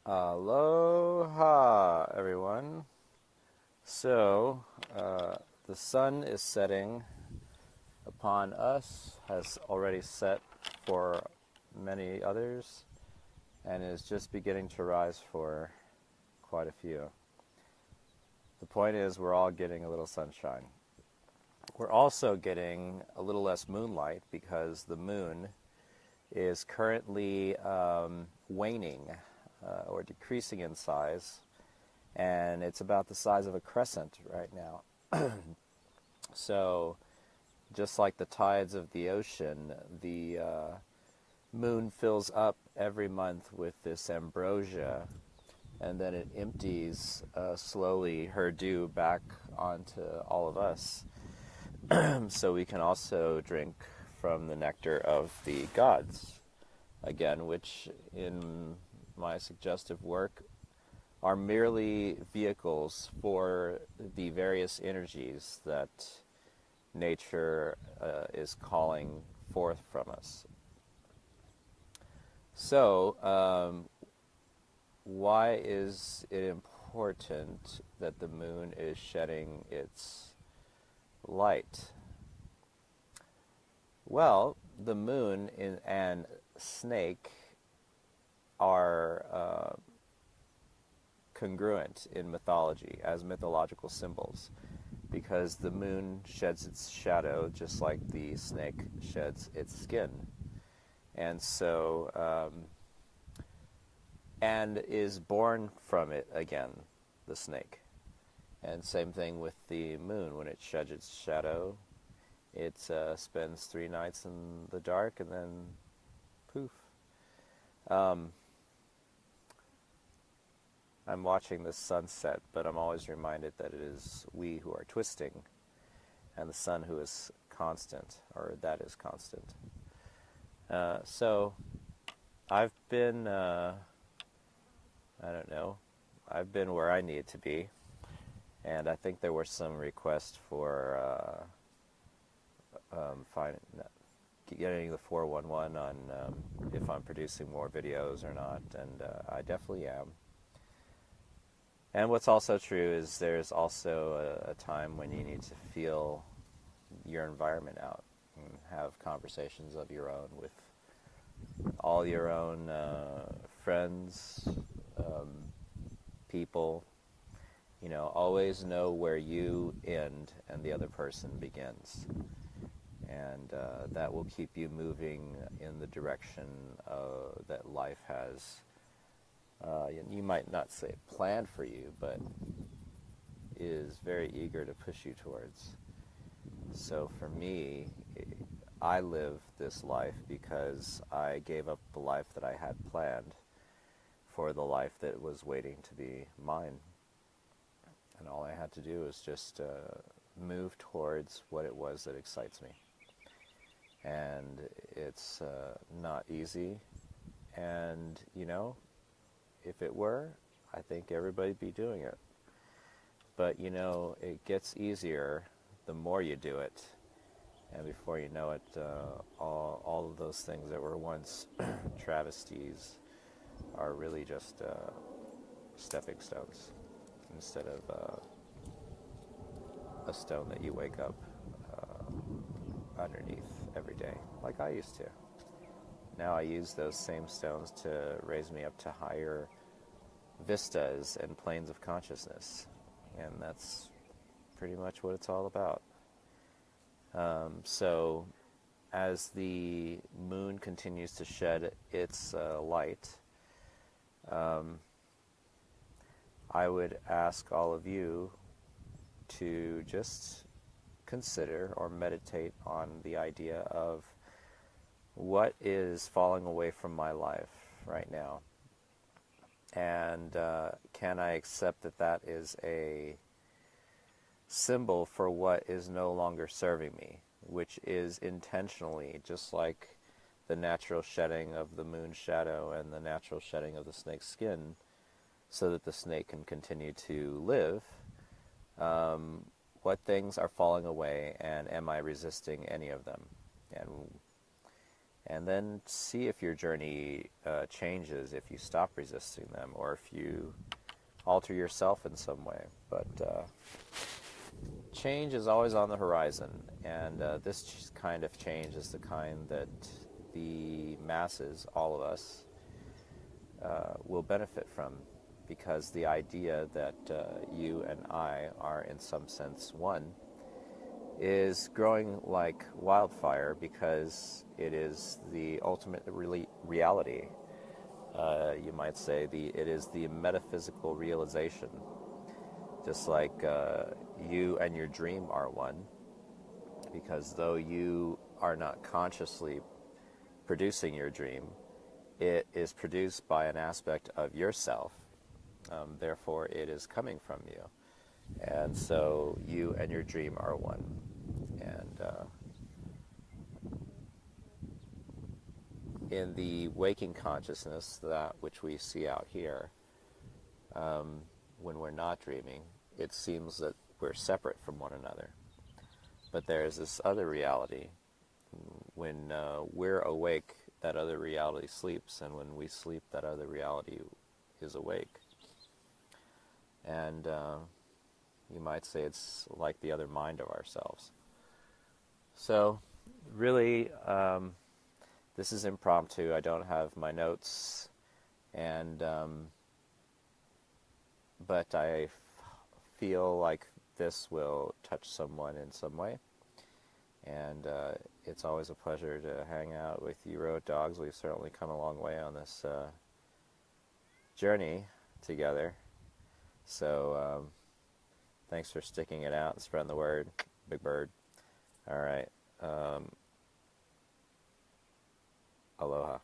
Aloha, everyone. So, the sun is setting upon us, has already set for many others, and is just beginning to rise for quite a few. The point is, we're all getting a little sunshine. We're also getting a little less moonlight because the moon is currently waning or decreasing in size, and it's about the size of a crescent right now. So, just like the tides of the ocean, the moon fills up every month with this ambrosia, and then it empties slowly her dew back onto all of us. So we can also drink from the nectar of the gods, again, which in my suggestive work are merely vehicles for the various energies that nature is calling forth from us. So, why is it important that the moon is shedding its light? Well, the moon and snake are congruent in mythology as mythological symbols, because the moon sheds its shadow just like the snake sheds its skin. And so, and is born from it again, the snake. And same thing with the moon. When it sheds its shadow, it spends 3 nights in the dark and then poof. I'm watching the sunset, but I'm always reminded that it is we who are twisting and the sun who is constant, or that is constant. So I've been, I don't know, I've been where I need to be, and I think there were some requests for getting the 411 on if I'm producing more videos or not, and I definitely am. And what's also true is there's also a time when you need to feel your environment out and have conversations of your own with all your own friends, people. You know, always know where you end and the other person begins. And that will keep you moving in the direction that life has, you might not say planned for you, but is very eager to push you towards. So for me, I live this life because I gave up the life that I had planned for the life that was waiting to be mine. And all I had to do was just move towards what it was that excites me. And it's not easy. And, you know, if it were, I think everybody'd be doing it. But, you know, it gets easier the more you do it. And before you know it, all of those things that were once travesties are really just stepping stones instead of a stone that you wake up underneath every day, like I used to. Now I use those same stones to raise me up to higher vistas and planes of consciousness. And that's pretty much what it's all about. So as the moon continues to shed its light, I would ask all of you to just consider or meditate on the idea of what is falling away from my life right now. And can I accept that that is a symbol for what is no longer serving me, which is intentionally, just like the natural shedding of the moon's shadow and the natural shedding of the snake's skin, so that the snake can continue to live. What things are falling away, and am I resisting any of them? and then see if your journey changes, if you stop resisting them, or if you alter yourself in some way. But change is always on the horizon, and this kind of change is the kind that the masses, all of us, will benefit from, because the idea that you and I are in some sense one is growing like wildfire, because it is the ultimate reality. You might say it is the metaphysical realization. Just like you and your dream are one, because though you are not consciously producing your dream, it is produced by an aspect of yourself. Therefore, it is coming from you. And so you and your dream are one. And in the waking consciousness, that which we see out here, when we're not dreaming, it seems that we're separate from one another. But there's this other reality. When we're awake, that other reality sleeps, and when we sleep, that other reality is awake. And you might say it's like the other mind of ourselves. So, really, this is impromptu. I don't have my notes, and but I feel like this will touch someone in some way. And it's always a pleasure to hang out with you road dogs. We've certainly come a long way on this journey together. So thanks for sticking it out and spreading the word. Big bird. All right. Aloha.